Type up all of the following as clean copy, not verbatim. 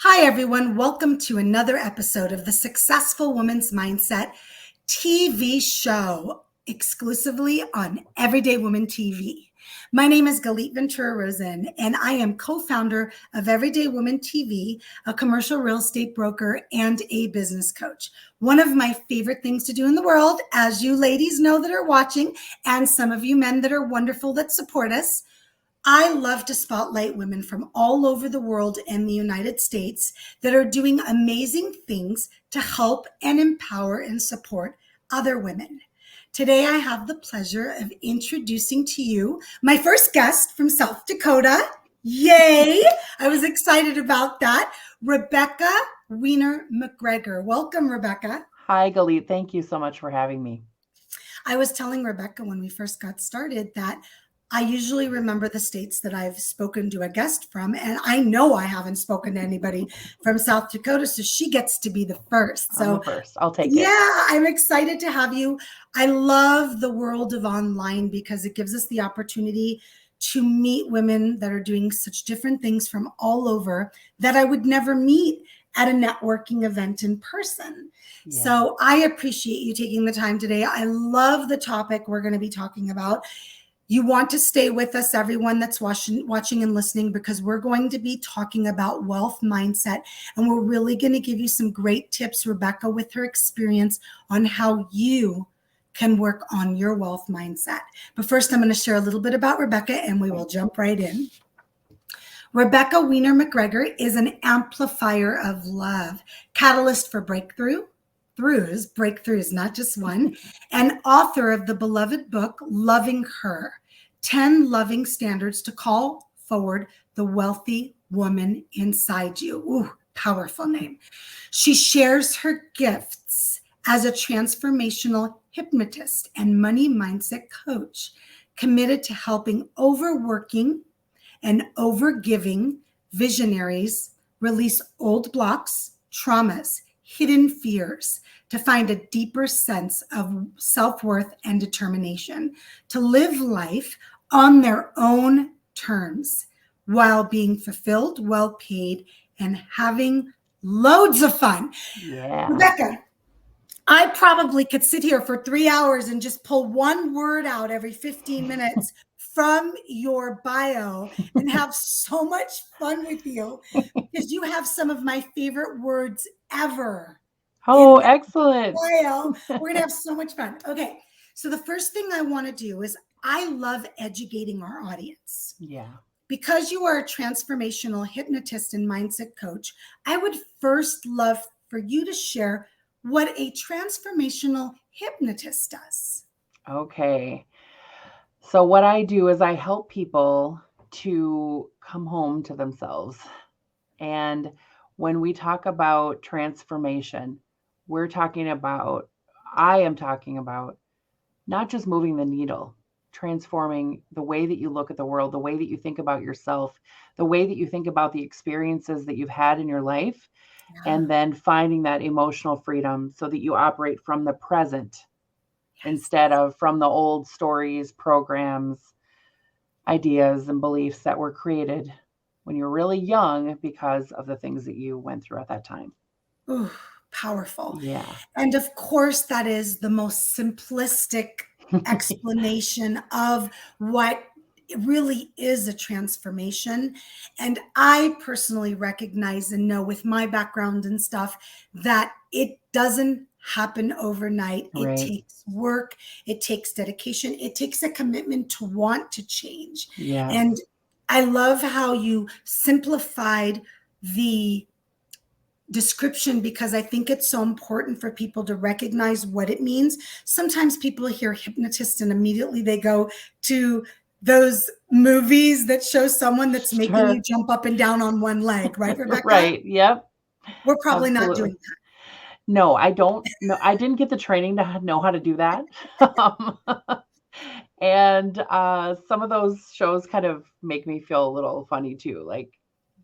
Hi, everyone. Welcome to another episode of the Successful Woman's Mindset TV show, exclusively on Everyday Woman TV. My name is Galit Ventura, and I am co-founder of Everyday Woman TV, a commercial real estate broker and a business coach. One of my favorite things to do in the world, as you ladies know that are watching, and some of you men that are wonderful that support us, I love to spotlight women from all over the world and the United States that are doing amazing things to help and empower and support other women. Today, I have the pleasure of introducing to you my first guest from South Dakota. Yay! I was excited about that. Rebecca Wiener McGregor. Welcome, Rebecca. Hi, Galit. Thank you so much for having me. I was telling Rebecca when we first got started that I usually remember the states that I've spoken to a guest from, and I know I haven't spoken to anybody from South Dakota, so she gets to be the first. I'm the first. I'll take it. Yeah, I'm excited to have you. I love the world of online because it gives us the opportunity to meet women that are doing such different things from all over that I would never meet at a networking event in person. Yeah. So I appreciate you taking the time today. I love the topic we're going to be talking about. You want to stay with us, everyone that's watching and listening, because we're going to be talking about wealth mindset, and we're really going to give you some great tips, Rebecca, with her experience on how you can work on your wealth mindset. But first, I'm going to share a little bit about Rebecca, and we will jump right in. Rebecca Wiener McGregor is an amplifier of love, catalyst for breakthroughs, not just one, and author of the beloved book, Loving Her, 10 Loving Standards to Call Forward the Wealthy Woman Inside You. Ooh, powerful name. She shares her gifts as a transformational hypnotist and money mindset coach, committed to helping overworking and overgiving visionaries release old blocks, traumas, hidden fears, to find a deeper sense of self-worth and determination, to live life on their own terms while being fulfilled, well paid, and having loads of fun. Yeah. Rebecca, I probably could sit here for 3 hours and just pull one word out every 15 minutes from your bio and have so much fun with you, because you have some of my favorite words ever. Oh, excellent. Bio. We're going to have so much fun. Okay. So the first thing I want to do is I love educating our audience. Yeah. Because you are a transformational hypnotist and mindset coach, I would first love for you to share what a transformational hypnotist does. Okay. So what I do is I help people to come home to themselves. And when we talk about transformation, I am talking about not just moving the needle, transforming the way that you look at the world, the way that you think about yourself, the way that you think about the experiences that you've had in your life, and then finding that emotional freedom so that you operate from the present instead of from the old stories, programs, ideas, and beliefs that were created when you're really young because of the things that you went through at that time. Ooh, powerful. Yeah. And of course, that is the most simplistic explanation of what it really is a transformation. And I personally recognize and know with my background and stuff that it doesn't happen overnight. Right. It takes work. It takes dedication. It takes a commitment to want to change. Yeah. And I love how you simplified the description, because I think it's so important for people to recognize what it means. Sometimes people hear hypnotist and immediately they go to those movies that show someone that's making you jump up and down on one leg, right, Rebecca? Right. Yep. We're probably Absolutely not doing that. No, I don't. No, I didn't get the training to know how to do that. And some of those shows kind of make me feel a little funny too. Like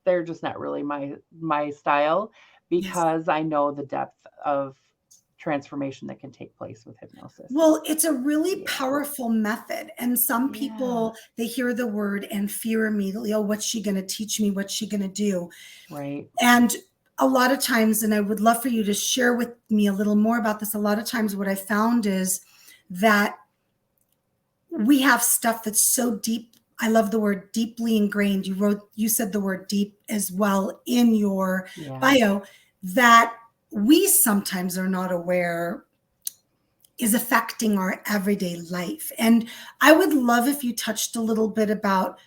they're just not really my style, because I know the depth of transformation that can take place with hypnosis. Well, it's a really powerful method. And some Yeah. people, they hear the word and fear immediately. Oh, what's she going to teach me? What's she going to do? Right. And a lot of times, and I would love for you to share with me a little more about this. A lot of times what I found is that we have stuff that's so deep. I love the word deeply ingrained. You said the word deep as well in your bio, that we sometimes are not aware is affecting our everyday life. And I would love if you touched a little bit about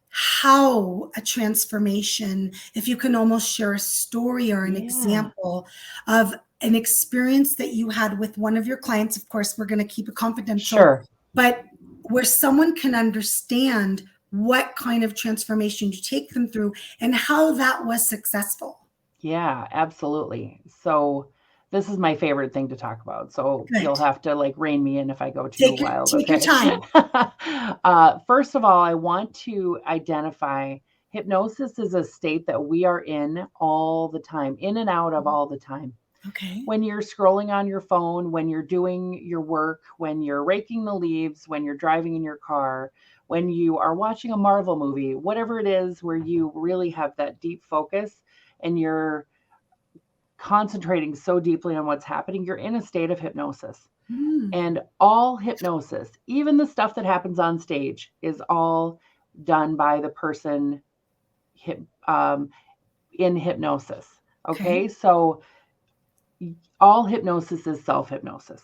how a transformation, if you can almost share a story or an example of an experience that you had with one of your clients. Of course, we're going to keep it confidential, Sure. But where someone can understand what kind of transformation you take them through and how that was successful. Yeah, absolutely. So this is my favorite thing to talk about. So you'll have to like rein me in if I go too wild. Take your time. First of all, I want to identify hypnosis is a state that we are in all the time, in and out of all the time. Okay. When you're scrolling on your phone, when you're doing your work, when you're raking the leaves, when you're driving in your car, when you are watching a Marvel movie, whatever it is where you really have that deep focus and you're concentrating so deeply on what's happening, you're in a state of hypnosis. And all hypnosis, even the stuff that happens on stage, is all done by the person in hypnosis. Okay, so all hypnosis is self-hypnosis.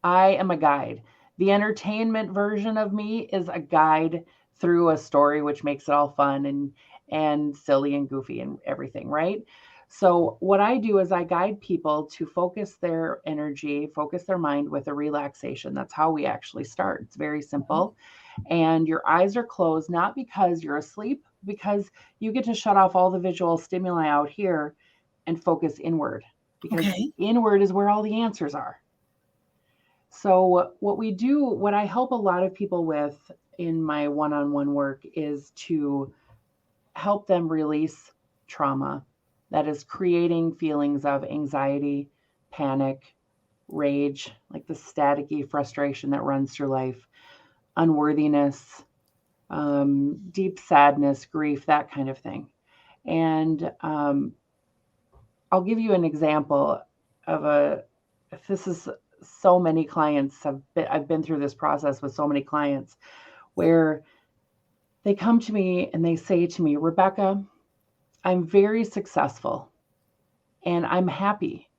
I am a guide. The entertainment version of me is a guide through a story, which makes it all fun and silly and goofy and everything, right? So what I do is I guide people to focus their energy, focus their mind with a relaxation. That's how we actually start. It's very simple. And your eyes are closed, not because you're asleep, because you get to shut off all the visual stimuli out here and focus inward, because inward is where all the answers are. So what I help a lot of people with in my one-on-one work is to help them release trauma that is creating feelings of anxiety, panic, rage, like the staticky frustration that runs through life, unworthiness, deep sadness, grief, that kind of thing. And I'll give you an example of this is so many clients I've been through this process with so many clients where they come to me and they say to me, Rebecca, I'm very successful and I'm happy.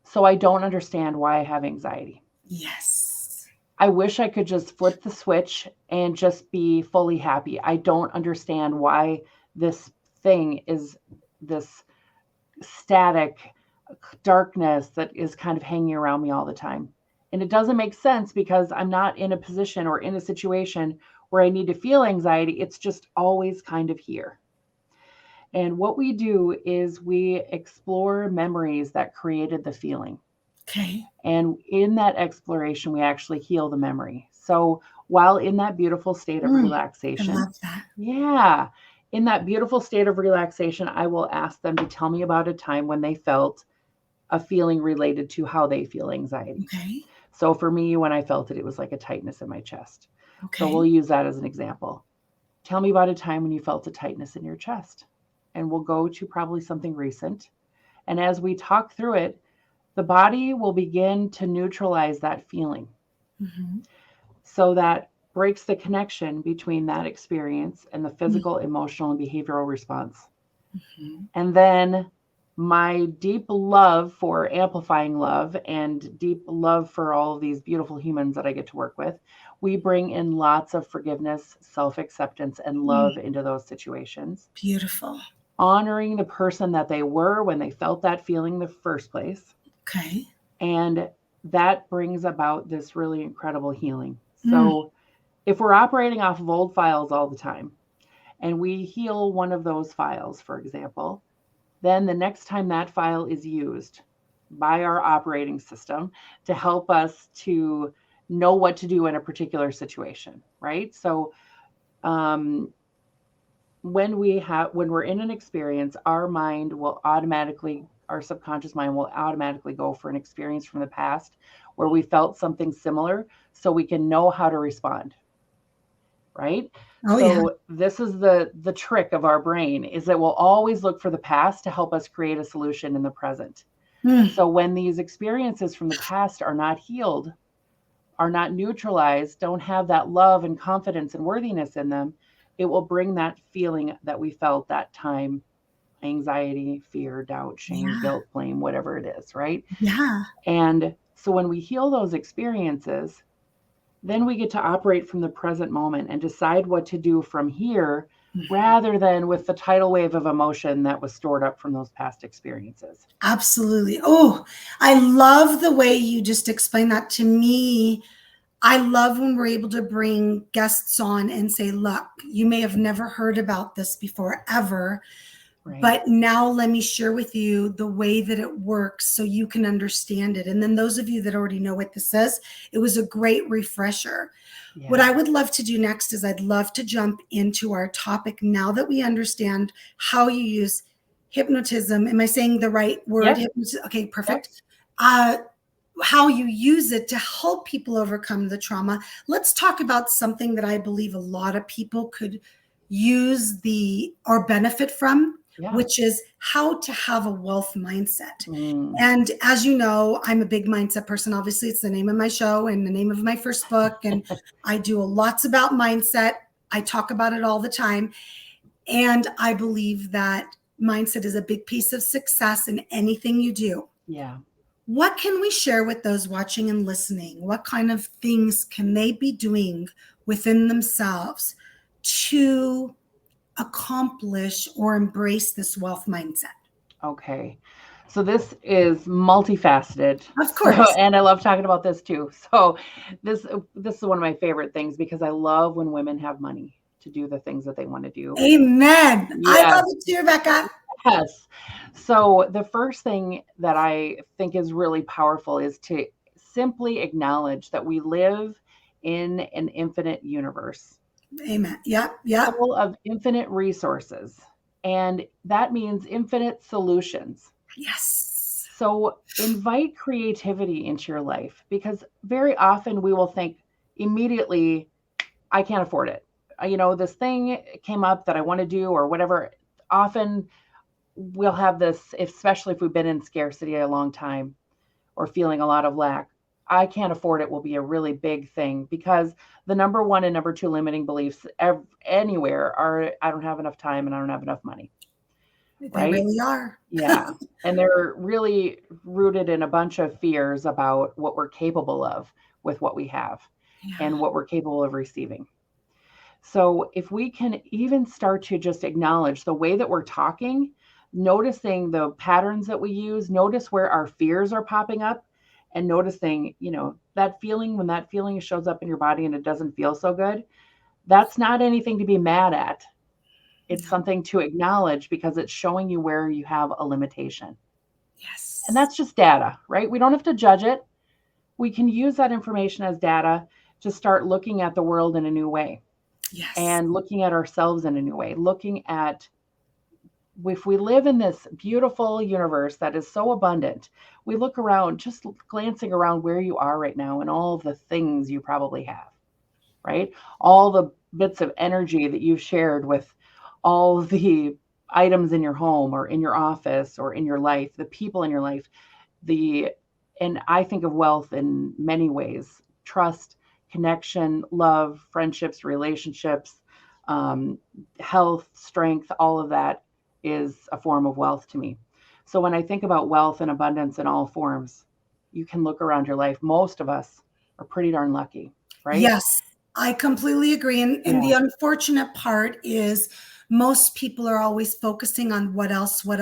So I don't understand why I have anxiety. Yes. I wish I could just flip the switch and just be fully happy. I don't understand why this thing is this static darkness that is kind of hanging around me all the time. And it doesn't make sense because I'm not in a position or in a situation where I need to feel anxiety. It's just always kind of here. And what we do is we explore memories that created the feeling. Okay. And in that exploration, we actually heal the memory. So while in that beautiful state of relaxation, I love that. Yeah. In that beautiful state of relaxation, I will ask them to tell me about a time when they felt a feeling related to how they feel anxiety. Okay. So for me, when I felt it, it was like a tightness in my chest. Okay. So we'll use that as an example. Tell me about a time when you felt a tightness in your chest. And we'll go to probably something recent. And as we talk through it, the body will begin to neutralize that feeling. So that breaks the connection between that experience and the physical, emotional, and behavioral response. And then my deep love for amplifying love and deep love for all of these beautiful humans that I get to work with, we bring in lots of forgiveness, self-acceptance, and love into those situations. Beautiful. Honoring the person that they were when they felt that feeling in the first place. Okay. And that brings about this really incredible healing. So if we're operating off of old files all the time and we heal one of those files, for example, then the next time that file is used by our operating system to help us to know what to do in a particular situation, right? So when we're in an experience, our mind will automatically our subconscious mind will automatically go for an experience from the past where we felt something similar so we can know how to respond, right? Oh, yeah. So this is the trick of our brain, is that we'll always look for the past to help us create a solution in the present. Mm. So when these experiences from the past are not healed, are not neutralized, don't have that love and confidence and worthiness in them, it will bring that feeling that we felt that time, anxiety, fear, doubt, shame, Yeah. guilt, blame, whatever it is, right? Yeah. And so when we heal those experiences, then we get to operate from the present moment and decide what to do from here, rather than with the tidal wave of emotion that was stored up from those past experiences. Absolutely. Oh, I love the way you just explained that to me. I love when we're able to bring guests on and say, look, you may have never heard about this before ever, Right. but now let me share with you the way that it works so you can understand it. And then those of you that already know what this is, it was a great refresher. Yeah. What I would love to do next is I'd love to jump into our topic now that we understand how you use hypnotism. Am I saying the right word? Yep. Okay, perfect. How you use it to help people overcome the trauma. Let's talk about something that I believe a lot of people could use or benefit from, Yeah. which is how to have a wealth mindset. Mm. And as you know, I'm a big mindset person. Obviously, it's the name of my show and the name of my first book. And I do lots about mindset. I talk about it all the time. And I believe that mindset is a big piece of success in anything you do. Yeah. What can we share with those watching and listening? What kind of things can they be doing within themselves to accomplish or embrace this wealth mindset? Okay. So this is multifaceted. Of course. And I love talking about this too. So this is one of my favorite things, because I love when women have money to do the things that they want to do. Amen. I Yes. love it too, Rebecca. Yes. So the first thing that I think is really powerful is to simply acknowledge that we live in an infinite universe. Amen. Yep. Yep. Full of infinite resources. And that means infinite solutions. Yes. So invite creativity into your life, because very often we will think immediately, I can't afford it. This thing came up that I want to do or whatever. Often we'll have this, especially if we've been in scarcity a long time or feeling a lot of lack. I can't afford it will be a really big thing, because the number one and number two limiting beliefs anywhere are, I don't have enough time and I don't have enough money. They Right? really are. Yeah. And they're really rooted in a bunch of fears about what we're capable of with what we have and what we're capable of receiving. So if we can even start to just acknowledge the way that we're talking, noticing the patterns that we use, notice where our fears are popping up, and noticing, that feeling, when that feeling shows up in your body and it doesn't feel so good, that's not anything to be mad at. It's something to acknowledge, because it's showing you where you have a limitation. Yes. And that's just data, right? We don't have to judge it. We can use that information as data to start looking at the world in a new way. Yes. And looking at ourselves in a new way, looking at, if we live in this beautiful universe that is so abundant, we look around, just glancing around where you are right now and all of the things you probably have, right? All the bits of energy that you've shared with all the items in your home or in your office or in your life, the people in your life, and I think of wealth in many ways: trust, connection, love, friendships, relationships, health, strength, all of that is a form of wealth to me. So when I think about wealth and abundance in all forms, you can look around your life. Most of us are pretty darn lucky, right? Yes, I completely agree. And the unfortunate part is most people are always focusing on what else, what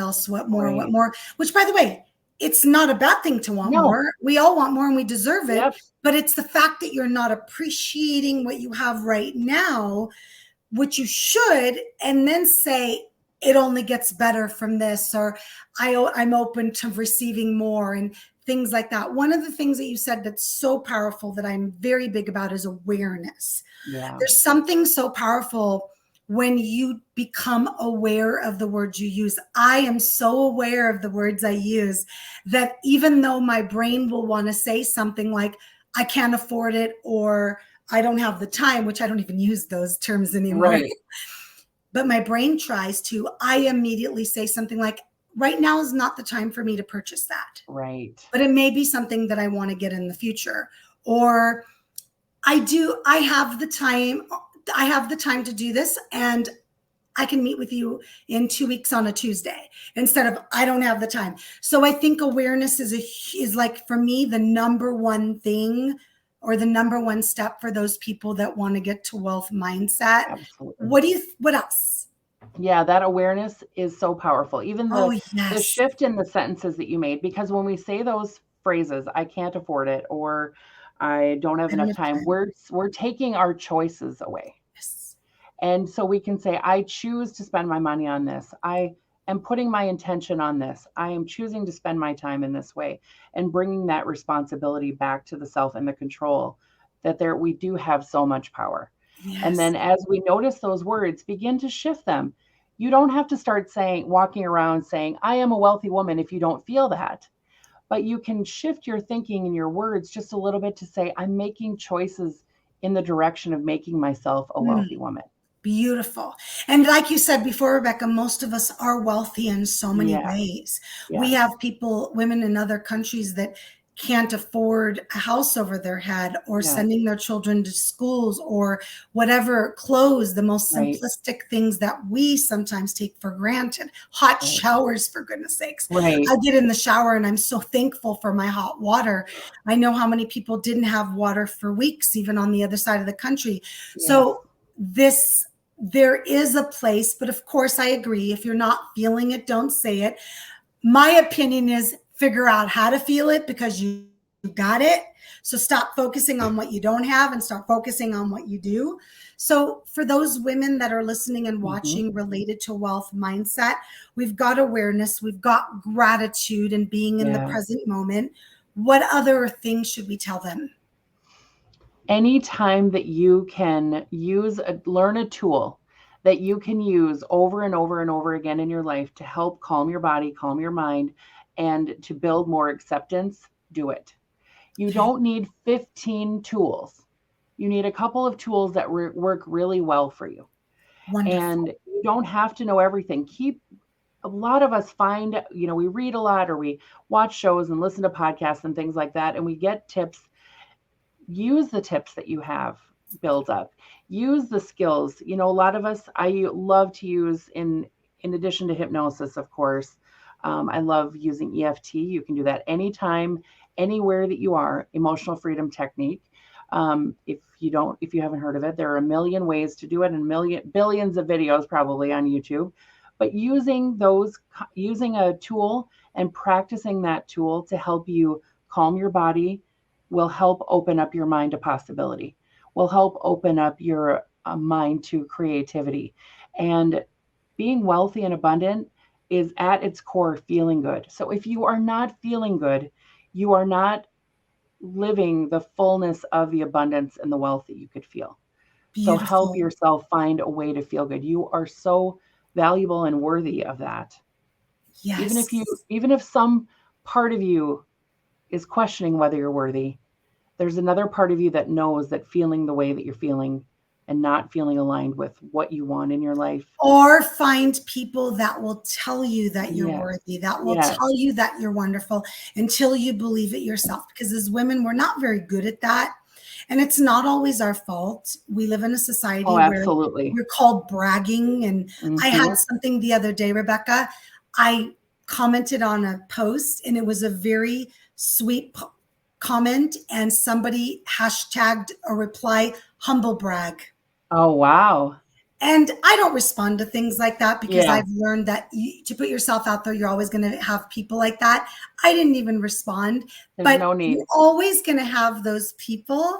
more, which, by the way, it's not a bad thing to want more. We all want more and we deserve it. Yep. But it's the fact that you're not appreciating what you have right now, which you should, and then say, it only gets better from this, or I'm open to receiving more, and things like that. One of the things that you said that's so powerful that I'm very big about is awareness. Yeah. There's something so powerful when you become aware of the words you use. I am so aware of the words I use that even though my brain will want to say something like, I can't afford it, or I don't have the time, which I don't even use those terms anymore. Right. But my brain tries to, I immediately say something like, right now is not the time for me to purchase that. Right. But it may be something that I want to get in the future. Or I have the time to do this, and I can meet with you in 2 weeks on a Tuesday instead of I don't have the time. So I think awareness is like, for me, the number one thing, or the number one step for those people that want to get to wealth mindset. Absolutely. What else? Yeah, that awareness is so powerful. Even Oh, the yes. shift in the sentences that you made, because when we say those phrases, I can't afford it, or I don't have I don't enough have time, time. we're taking our choices away. Yes. And so we can say, I choose to spend my money on this. I am putting my intention on this. I am choosing to spend my time in this way, and bringing that responsibility back to the self and the control that we do have so much power. And Yes. then as we notice those words, begin to shift them. You don't have to start walking around saying, I am a wealthy woman, if you don't feel that. But you can shift your thinking and your words just a little bit to say, I'm making choices in the direction of making myself a Mm. wealthy woman. Beautiful. And like you said before, Rebecca, most of us are wealthy in so many Yes. ways. We Yes. have women in other countries that can't afford a house over their head, or Yes. sending their children to schools, or whatever, clothes, the most Right. simplistic things that we sometimes take for granted. Hot Right. showers, for goodness sakes. Right. I get in the shower and I'm so thankful for my hot water. I know how many people didn't have water for weeks, even on the other side of the country. Yes. So there is a place, but of course I agree. If you're not feeling it, don't say it. My opinion is figure out how to feel it, because you got it. So stop focusing on what you don't have and start focusing on what you do. So for those women that are listening and watching related to wealth mindset, we've got awareness, we've got gratitude and being in the present moment. What other things should we tell them? Anytime that you can learn a tool that you can use over and over and over again in your life to help calm your body, calm your mind, and to build more acceptance, do it. You don't need 15 tools. You need a couple of tools that work really well for you. Wonderful. And you don't have to know everything. A lot of us find, we read a lot, or we watch shows and listen to podcasts and things like that, and we get tips. Use the tips that you have built up. Use the skills. A lot of us, I love to use, in addition to hypnosis, of course, I love using EFT. You can do that anytime, anywhere that you are. Emotional freedom technique. If you haven't heard of it, there are a million ways to do it, and billions of videos probably on YouTube. But using a tool and practicing that tool to help you calm your body will help open up your mind to possibility, will help open up your mind to creativity. And being wealthy and abundant is at its core feeling good. So if you are not feeling good, you are not living the fullness of the abundance and the wealth that you could feel. So help Beautiful. yourself find a way to feel good. You are so valuable and worthy of that. Yes. Even if some part of you is questioning whether you're worthy, there's another part of you that knows that feeling the way that you're feeling and not feeling aligned with what you want in your life. Or find people that will tell you that you're Yes. worthy, that will Yes. tell you that you're wonderful, until you believe it yourself. Because as women, we're not very good at that. And it's not always our fault. We live in a society Oh, where absolutely. we're called bragging. And I had something the other day, Rebecca. I commented on a post, and it was a very sweet comment, and somebody hashtagged a reply, humble brag. Oh, wow. And I don't respond to things like that, because Yeah. I've learned that to put yourself out there, you're always going to have people like that. I didn't even respond. There's But no need. you're always going to have those people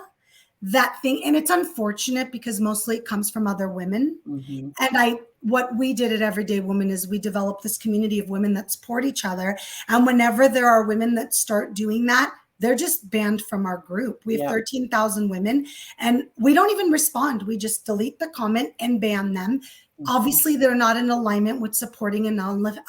that think, and it's unfortunate because mostly it comes from other women. Mm-hmm. And what we did at Everyday Woman is we developed this community of women that support each other. And whenever there are women that start doing that, they're just banned from our group. We have 13,000 women, and we don't even respond. We just delete the comment and ban them, obviously they're not in alignment with supporting and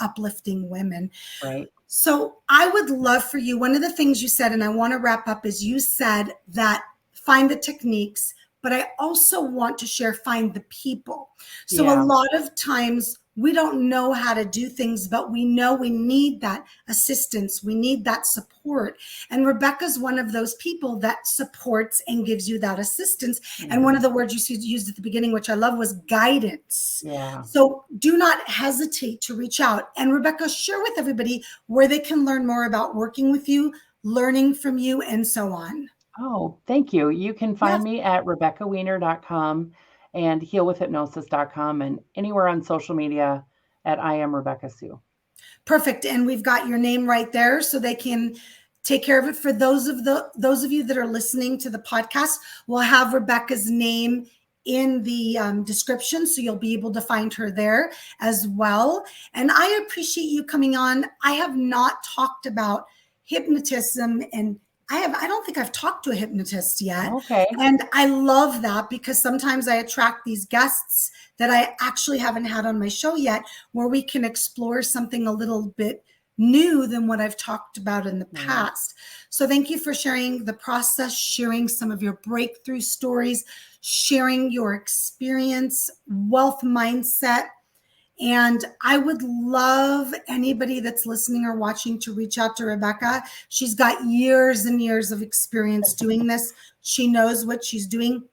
uplifting women. Right. So I would love for you, one of the things you said, and I want to wrap up, is you said that find the techniques, but I also want to share find the people. So a Yeah. lot of times we don't know how to do things, but we know we need that assistance. We need that support. And Rebecca's one of those people that supports and gives you that assistance. And one of the words you used at the beginning, which I love, was guidance. Yeah. So do not hesitate to reach out. And Rebecca, share with everybody where they can learn more about working with you, learning from you, and so on. Oh, thank you. You can find me at RebeccaWiener.com and healwithhypnosis.com and anywhere on social media at I am Rebecca Sue. Perfect. And we've got your name right there so they can take care of it. For those of you that are listening to the podcast, we'll have Rebecca's name in the description, so you'll be able to find her there as well. And I appreciate you coming on. I have not talked about hypnotism, and I don't think I've talked to a hypnotist yet. Okay. And I love that, because sometimes I attract these guests that I actually haven't had on my show yet, where we can explore something a little bit new than what I've talked about in the past. So thank you for sharing the process, sharing some of your breakthrough stories, sharing your experience, wealth mindset. And I would love anybody that's listening or watching to reach out to Rebecca. She's got years and years of experience doing this. She knows what she's doing.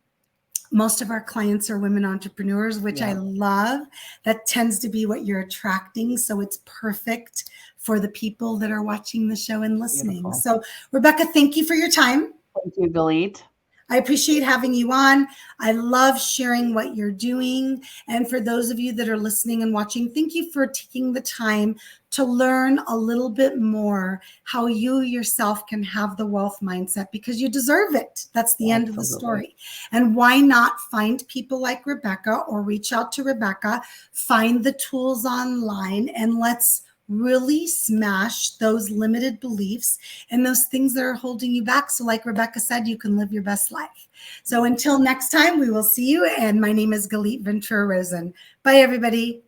Most of our clients are women entrepreneurs, which I love. That tends to be what you're attracting. So it's perfect for the people that are watching the show and listening. Beautiful. So Rebecca, thank you for your time. Thank you, Galit. I appreciate having you on. I love sharing what you're doing. And for those of you that are listening and watching, thank you for taking the time to learn a little bit more how you yourself can have the wealth mindset, because you deserve it. That's the end of the story. And why not find people like Rebecca, or reach out to Rebecca, find the tools online, and let's really smash those limited beliefs and those things that are holding you back. So like Rebecca said, you can live your best life. So until next time, we will see you. And my name is Galit Ventura Rosen. Bye, everybody.